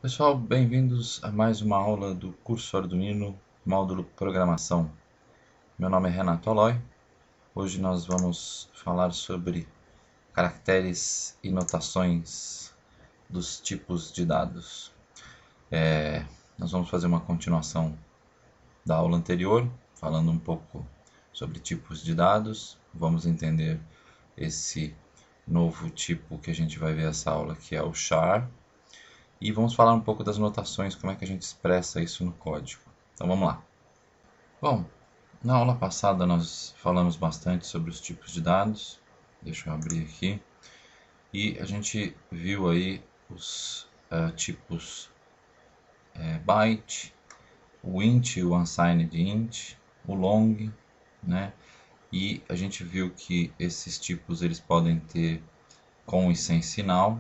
Pessoal, bem-vindos a mais uma aula do curso Arduino, módulo Programação. Meu nome é Renato Aloy. Hoje nós vamos falar sobre caracteres e notações dos tipos de dados. Nós vamos fazer uma continuação da aula anterior, falando um pouco sobre tipos de dados. Vamos entender esse novo tipo que a gente vai ver essa aula, que é o char. E vamos falar um pouco das notações, como é que a gente expressa isso no código. Então vamos lá. Bom, na aula passada nós falamos bastante sobre os tipos de dados. Deixa eu abrir aqui. E a gente viu aí os tipos byte, o int, o unsigned int, o long, né? E a gente viu que esses tipos eles podem ter com e sem sinal.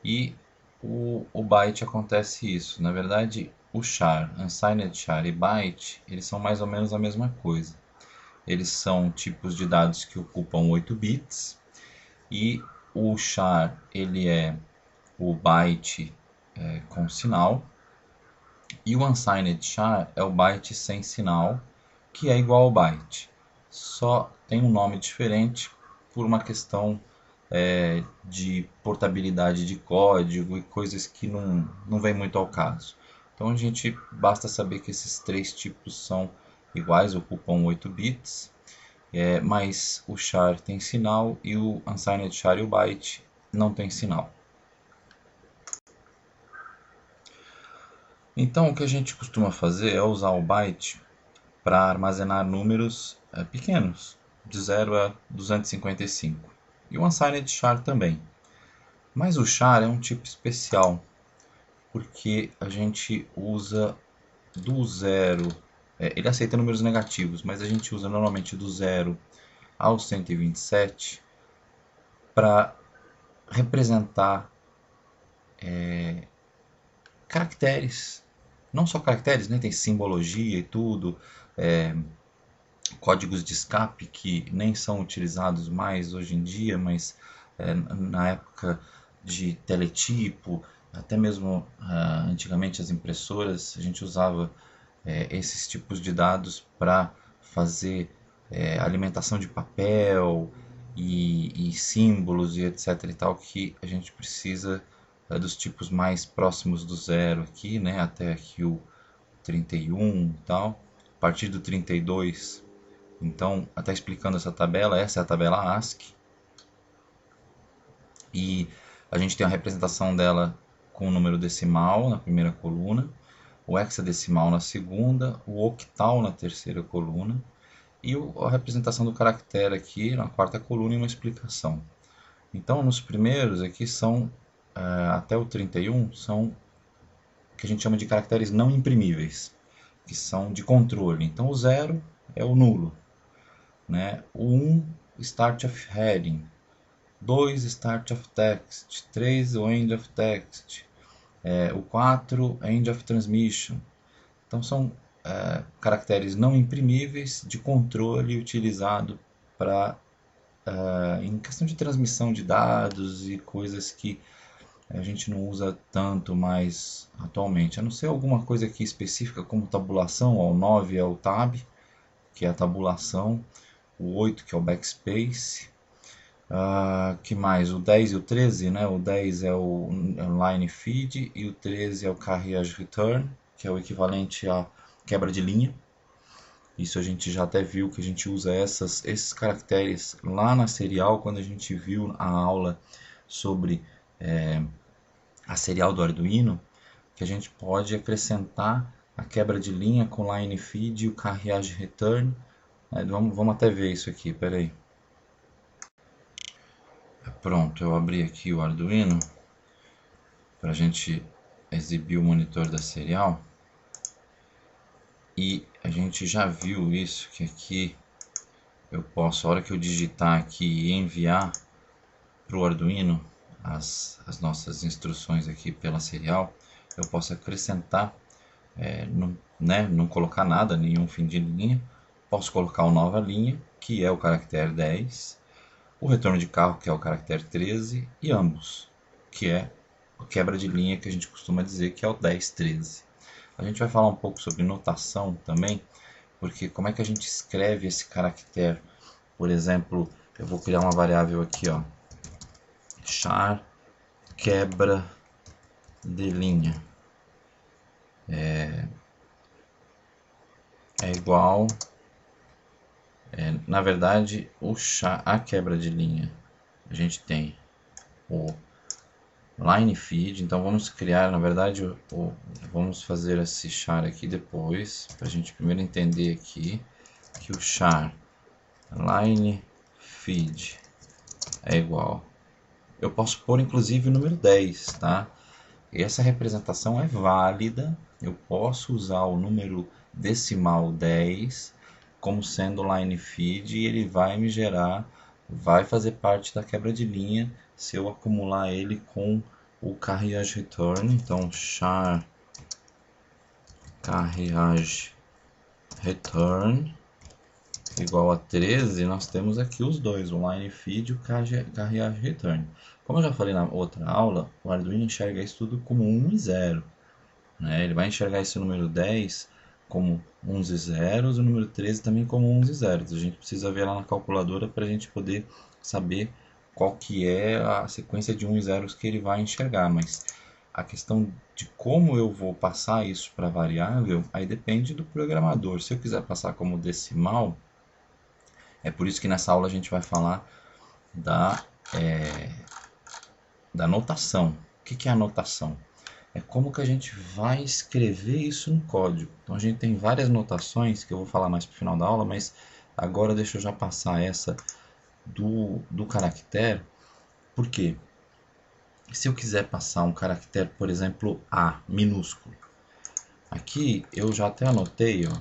E o byte acontece isso. Na verdade, o char, unsigned char e byte, eles são mais ou menos a mesma coisa. Eles são tipos de dados que ocupam 8 bits e o char ele é o byte com sinal e o unsigned char é o byte sem sinal, que é igual ao byte. Só tem um nome diferente por uma questão de portabilidade de código e coisas que não vem muito ao caso. Então a gente basta saber que esses três tipos são iguais, ocupam 8 bits, mas o char tem sinal e o unsigned char e o byte não tem sinal. Então o que a gente costuma fazer é usar o byte para armazenar números pequenos, de 0 a 255. E o unsigned char também. Mas o char é um tipo especial, porque a gente usa do zero, ele aceita números negativos, mas a gente usa normalmente do 0 ao 127 para representar caracteres. Não só caracteres, né? Tem simbologia e tudo, códigos de escape que nem são utilizados mais hoje em dia, mas na época de teletipo, até mesmo antigamente as impressoras, a gente usava esses tipos de dados para fazer alimentação de papel e símbolos e etc e tal, que a gente precisa dos tipos mais próximos do zero aqui, né, até aqui o 31 e tal. A partir do 32, então, até explicando essa tabela, essa é a tabela ASCII. E a gente tem a representação dela com o número decimal na primeira coluna, o hexadecimal na segunda, o octal na terceira coluna e a representação do caractere aqui na quarta coluna e uma explicação. Então, nos primeiros aqui são, até o 31, são o que a gente chama de caracteres não imprimíveis, que são de controle. Então, o 0 é o nulo, né? O 1, start of heading, 2, start of text, 3, o end of text, o 4, end of transmission. Então são caracteres não imprimíveis de controle utilizado para em questão de transmissão de dados e coisas que a gente não usa tanto mais atualmente, a não ser alguma coisa aqui específica como tabulação. O 9 é o tab, que é a tabulação, o 8 que é o backspace, que mais? O 10 e o 13, né? O 10 é o line feed e o 13 é o carriage return, que é o equivalente a quebra de linha. Isso a gente já até viu que a gente usa esses caracteres lá na serial, quando a gente viu a aula sobre a serial do Arduino, que a gente pode acrescentar a quebra de linha com line feed e o carriage return. Vamos até ver isso aqui, peraí. Pronto, eu abri aqui o Arduino para a gente exibir o monitor da serial e a gente já viu isso, que aqui eu posso, a hora que eu digitar aqui e enviar para o Arduino as nossas instruções aqui pela serial, eu posso acrescentar, não colocar nada, nenhum fim de linha, posso colocar uma nova linha, que é o caractere 10, o retorno de carro, que é o caractere 13, e ambos, que é quebra de linha que a gente costuma dizer que é o 10, 13. A gente vai falar um pouco sobre notação também, porque como é que a gente escreve esse caractere? Por exemplo, eu vou criar uma variável aqui, ó, char quebra de linha é igual, na verdade, a quebra de linha, a gente tem o line feed, então vamos criar, na verdade, vamos fazer esse char aqui depois, para a gente primeiro entender aqui que o char line feed é igual. Eu posso pôr inclusive o número 10, tá? Essa representação é válida, eu posso usar o número decimal 10 como sendo line feed e ele vai me gerar, vai fazer parte da quebra de linha se eu acumular ele com o carriage return. Então char carriage return igual a 13, nós temos aqui os dois, o line feed e o carriage return. Como eu já falei na outra aula, o Arduino enxerga isso tudo como 1 e 0. Né? Ele vai enxergar esse número 10 como 1s e zeros, e o número 13 também como 1s e zeros. A gente precisa ver lá na calculadora para a gente poder saber qual que é a sequência de 1 e zeros que ele vai enxergar, mas a questão de como eu vou passar isso para a variável, aí depende do programador. Se eu quiser passar como decimal, é por isso que nessa aula a gente vai falar da, da notação. O que é a notação? É como que a gente vai escrever isso no código. Então a gente tem várias notações que eu vou falar mais para o final da aula, mas agora deixa eu já passar essa do caractere. Por quê? Se eu quiser passar um caractere, por exemplo, A, minúsculo. Aqui eu já até anotei, ó,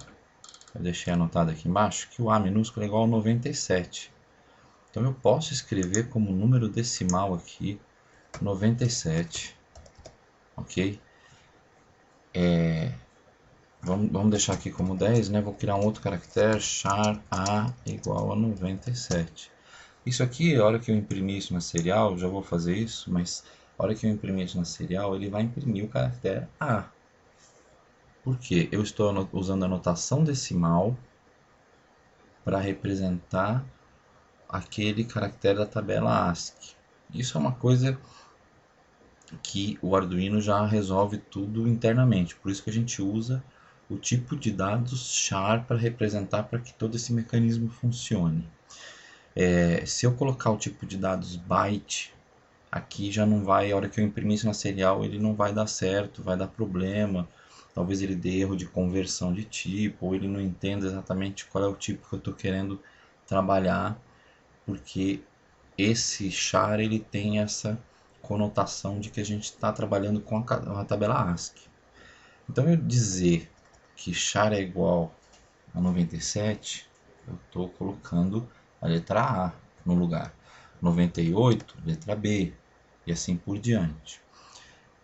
eu deixei anotado aqui embaixo, que o A minúsculo é igual a 97. Então eu posso escrever como número decimal aqui 97, ok? Vamos deixar aqui como 10, né? Vou criar um outro caractere, char A igual a 97. Isso aqui, a hora que eu imprimir isso na serial, já vou fazer isso, mas a hora que eu imprimir isso na serial, ele vai imprimir o caractere A. Por quê? Eu estou usando a notação decimal para representar aquele caractere da tabela ASCII. Isso é uma coisa que o Arduino já resolve tudo internamente, por isso que a gente usa o tipo de dados char para representar para que todo esse mecanismo funcione. Se eu colocar o tipo de dados byte, aqui já não vai, a hora que eu imprimir isso na serial, ele não vai dar certo, vai dar problema, talvez ele dê erro de conversão de tipo, ou ele não entenda exatamente qual é o tipo que eu estou querendo trabalhar, porque esse char ele tem essa conotação de que a gente está trabalhando com a tabela ASCII. Então eu dizer que char é igual a 97, eu estou colocando a letra A no lugar. 98, letra B, e assim por diante.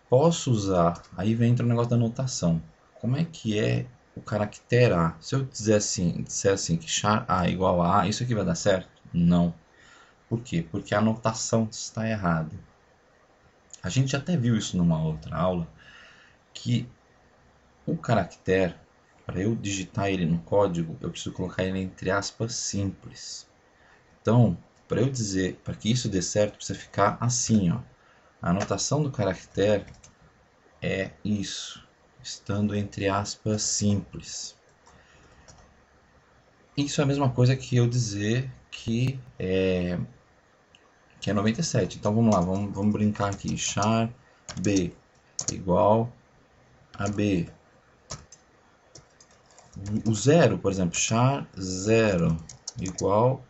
Posso usar, aí vem o negócio da notação. Como é que é o caractere A? Se eu disser assim que char A igual a A, isso aqui vai dar certo? Não. Por quê? Porque a notação está errada. A gente até viu isso numa outra aula, que o caractere, para eu digitar ele no código, eu preciso colocar ele entre aspas simples. Então, para eu dizer, para que isso dê certo, precisa ficar assim, ó. A anotação do caractere é isso, estando entre aspas simples. Isso é a mesma coisa que eu dizer que é 97. Então vamos lá, vamos brincar aqui. Char B igual a B. O zero, por exemplo, char 0 igual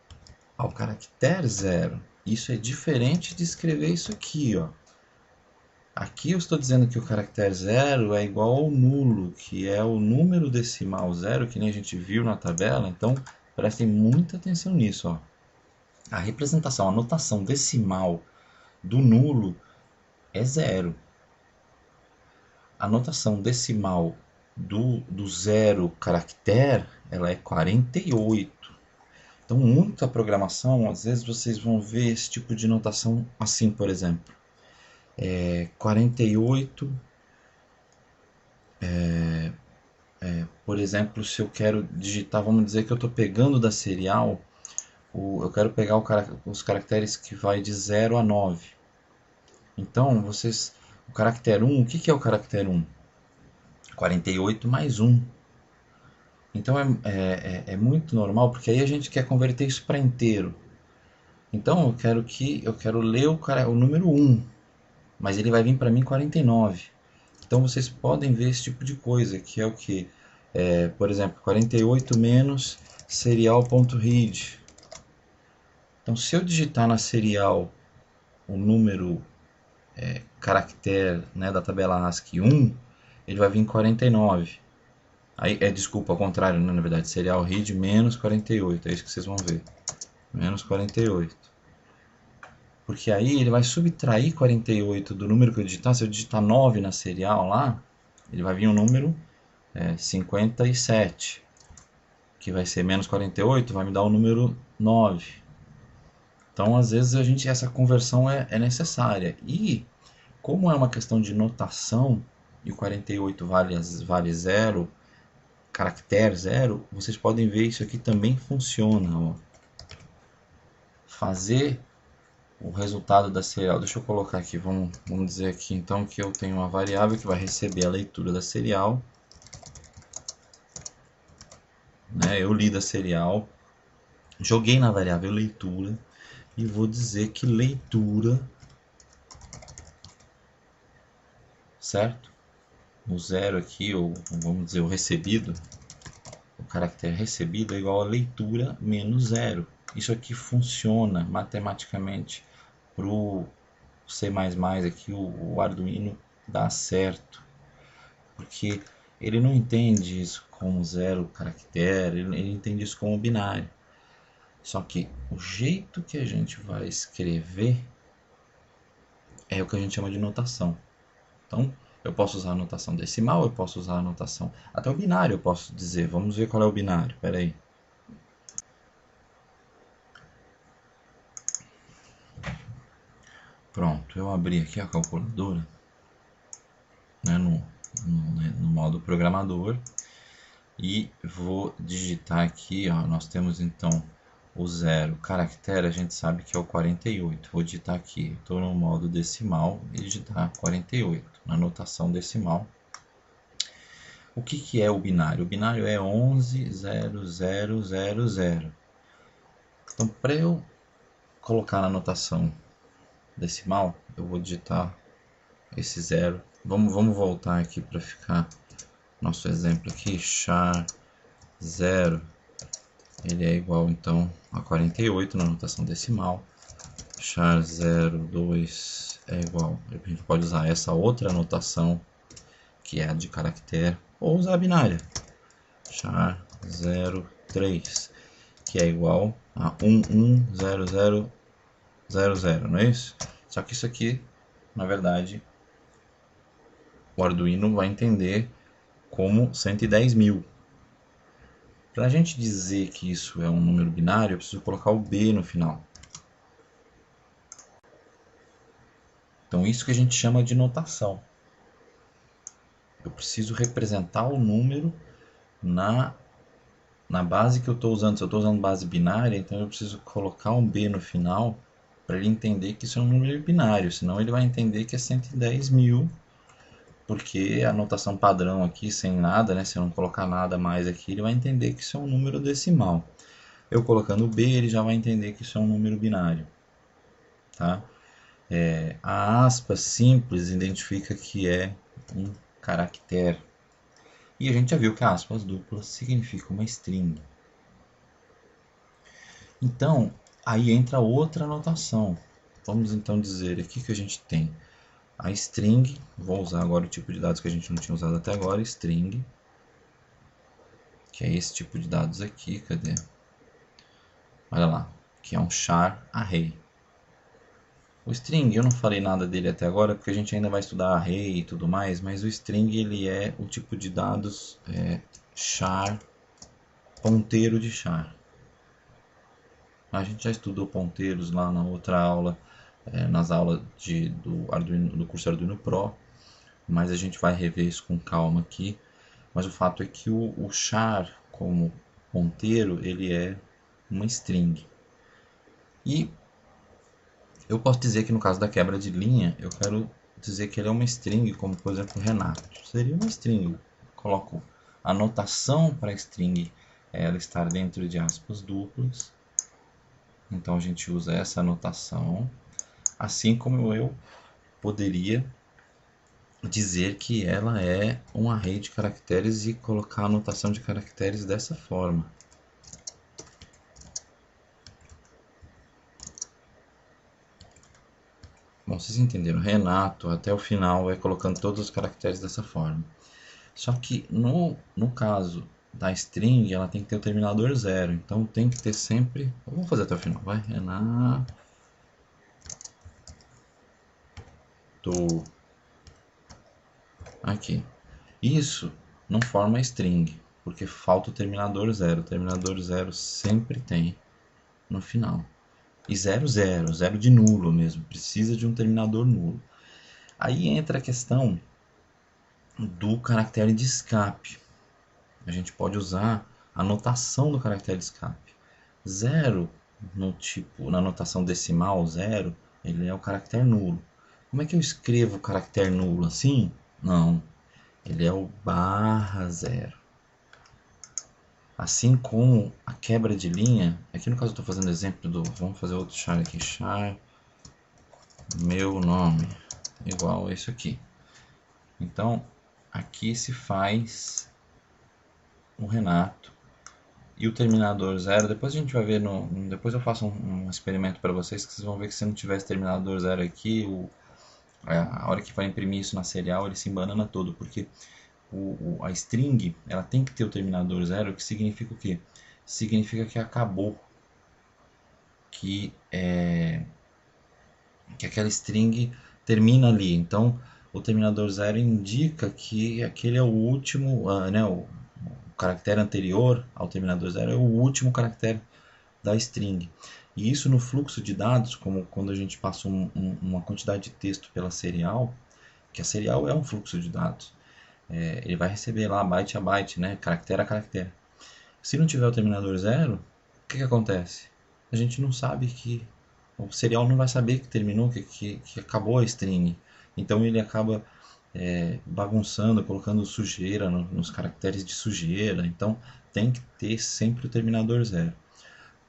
ao caractere 0. Isso é diferente de escrever isso aqui, ó. Aqui eu estou dizendo que o caractere 0 é igual ao nulo, que é o número decimal 0, que nem a gente viu na tabela. Então, prestem muita atenção nisso, ó. A representação, a notação decimal do nulo é 0. A notação decimal do zero caractere, ela é 48. Então, muita programação, às vezes vocês vão ver esse tipo de notação assim, por exemplo. 48, por exemplo, se eu quero digitar, vamos dizer que eu estou pegando da serial, eu quero pegar os caracteres que vai de 0 a 9. Então, o caractere 1, o que é o caractere 1? 48 mais 1. Então é muito normal, porque aí a gente quer converter isso para inteiro. Então eu quero ler o número 1, mas ele vai vir para mim 49. Então vocês podem ver esse tipo de coisa, que é o que? Por exemplo, 48 menos serial.read. Então se eu digitar na serial o número caractere, né, da tabela ASCII 1, ele vai vir 49. Aí, desculpa, ao contrário, né, na verdade, serial read menos 48, é isso que vocês vão ver. Menos 48. Porque aí ele vai subtrair 48 do número que eu digitar. Se eu digitar 9 na serial lá, ele vai vir um número 57, que vai ser menos 48, vai me dar o número 9. Então, às vezes, essa conversão é necessária. E, como é uma questão de notação, e o 48 vale 0, caractere 0, vocês podem ver isso aqui também funciona. Ó. Fazer o resultado da serial. Deixa eu colocar aqui, vamos dizer aqui então que eu tenho uma variável que vai receber a leitura da serial. Né? Eu li da serial, joguei na variável leitura e vou dizer que leitura, certo? O 0 aqui, ou vamos dizer o recebido, o caractere recebido é igual a leitura menos 0. Isso aqui funciona matematicamente para o C++ aqui, o Arduino dá certo, porque ele não entende isso como 0 caractere, ele entende isso como binário. Só que o jeito que a gente vai escrever é o que a gente chama de notação. Então, eu posso usar a notação decimal, eu posso usar a notação... Até o binário eu posso dizer. Vamos ver qual é o binário. Espera aí. Pronto, eu abri aqui a calculadora, né, no modo programador, e vou digitar aqui, ó, nós temos então o 0 caractere, a gente sabe que é o 48. Vou digitar aqui, estou no modo decimal e digitar 48 na notação decimal. O que é o binário? O binário é 110000. Então, para eu colocar na notação decimal, eu vou digitar esse 0. Vamos voltar aqui para ficar nosso exemplo aqui. Char 0, ele é igual então a 48 na notação decimal. Char 02 é igual, a gente pode usar essa outra notação, que é a de caractere, ou usar a binária. Char 03, que é igual a 110000, não é isso? Só que isso aqui, na verdade, o Arduino vai entender como 110.000. Para a gente dizer que isso é um número binário, eu preciso colocar o B no final. Então, isso que a gente chama de notação. Eu preciso representar o número na base que eu estou usando. Se eu estou usando base binária, então eu preciso colocar um B no final para ele entender que isso é um número binário. Senão ele vai entender que é 110.000, porque a notação padrão aqui, sem nada, né, se eu não colocar nada mais aqui, ele vai entender que isso é um número decimal. Eu colocando o B, ele já vai entender que isso é um número binário. Tá? A aspa simples identifica que é um caractere. E a gente já viu que aspas duplas significa uma string. Então, aí entra outra notação. Vamos então dizer aqui que a gente tem a string, vou usar agora o tipo de dados que a gente não tinha usado até agora, string, que é esse tipo de dados aqui, cadê? Olha lá, que é um char array. O string, eu não falei nada dele até agora, porque a gente ainda vai estudar array e tudo mais, mas o string ele é o tipo de dados char, ponteiro de char. A gente já estudou ponteiros lá na outra aula, nas aulas do curso Arduino Pro, mas a gente vai rever isso com calma aqui. Mas o fato é que o char como ponteiro, ele é uma string. E eu posso dizer que no caso da quebra de linha, eu quero dizer que ele é uma string, como por exemplo Renato. Seria uma string. Eu coloco a notação para a string, ela estar dentro de aspas duplas. Então a gente usa essa notação. Assim como eu poderia dizer que ela é um array de caracteres e colocar a notação de caracteres dessa forma. Bom, vocês entenderam. Renato, até o final, vai colocando todos os caracteres dessa forma. Só que no caso da string, ela tem que ter o terminador zero. Então tem que ter sempre... Vamos fazer até o final, vai. Renato. Aqui. Isso não forma string, porque falta o terminador zero. O terminador zero sempre tem no final. E zero, zero, zero de nulo mesmo. Precisa de um terminador nulo. Aí entra a questão do caractere de escape. A gente pode usar a notação do caractere de escape. Zero, na notação decimal, zero, ele é o caractere nulo. Como é que eu escrevo o caractere nulo assim? Não, ele é o barra zero. Assim como a quebra de linha, aqui no caso eu estou fazendo exemplo do, vamos fazer outro char aqui, char meu nome, igual a isso aqui. Então, aqui se faz o Renato e o terminador zero. Depois a gente vai ver, depois eu faço um experimento para vocês, que vocês vão ver que se não tivesse terminador zero aqui, a hora que vai imprimir isso na serial, ele se embanana todo, porque a string ela tem que ter o terminador zero, que significa o quê? Significa que acabou, que aquela string termina ali. Então o terminador zero indica que aquele é o último, né, o caractere anterior ao terminador zero é o último caractere da string. E isso no fluxo de dados, como quando a gente passa uma quantidade de texto pela serial, que a serial é um fluxo de dados. Ele vai receber lá byte a byte, né, caractere a caractere. Se não tiver o terminador zero, o que acontece? A gente não sabe que o serial não vai saber que terminou, que acabou a string. Então ele acaba bagunçando, colocando sujeira nos caracteres de sujeira. Então tem que ter sempre o terminador zero.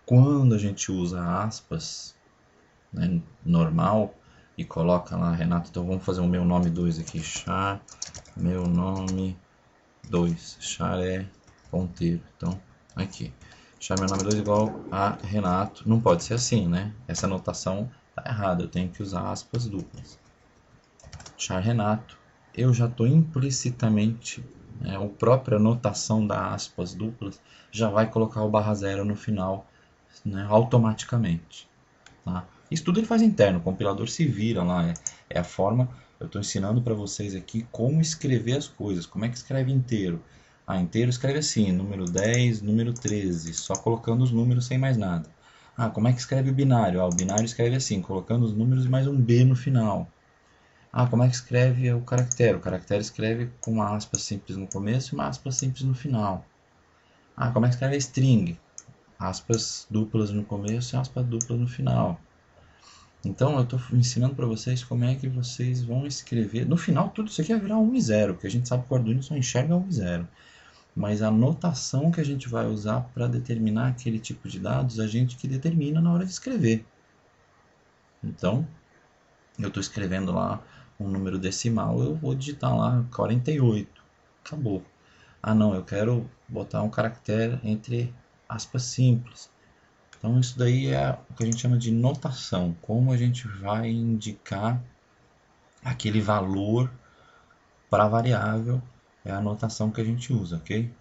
Quando a gente usa aspas, né, normal, e coloca lá, Renato, então vamos fazer o meu nome 2 aqui, char, meu nome 2, char é ponteiro, então aqui, char meu nome 2 igual a Renato, não pode ser assim, né, essa notação tá errada, eu tenho que usar aspas duplas, char Renato, eu já estou implicitamente, né, a própria notação da aspas duplas já vai colocar o barra zero no final, né, automaticamente. Tá? Isso tudo ele faz interno, o compilador se vira lá, é a forma, eu estou ensinando para vocês aqui como escrever as coisas, como é que escreve inteiro. Inteiro escreve assim, número 10, número 13, só colocando os números sem mais nada. Como é que escreve o binário? O binário escreve assim, colocando os números e mais um B no final. Como é que escreve o caractere? O caractere escreve com uma aspa simples no começo e uma aspa simples no final. Como é que escreve a string? Aspas duplas no começo e aspas duplas no final. Então eu estou ensinando para vocês como é que vocês vão escrever. No final tudo isso aqui vai virar 1 e 0, porque a gente sabe que o Arduino só enxerga 1 e 0. Mas a notação que a gente vai usar para determinar aquele tipo de dados, a gente que determina na hora de escrever. Então, eu estou escrevendo lá um número decimal, eu vou digitar lá 48. Acabou. Não, eu quero botar um caractere entre aspas simples. Então isso daí é o que a gente chama de notação, como a gente vai indicar aquele valor para a variável, é a notação que a gente usa, ok?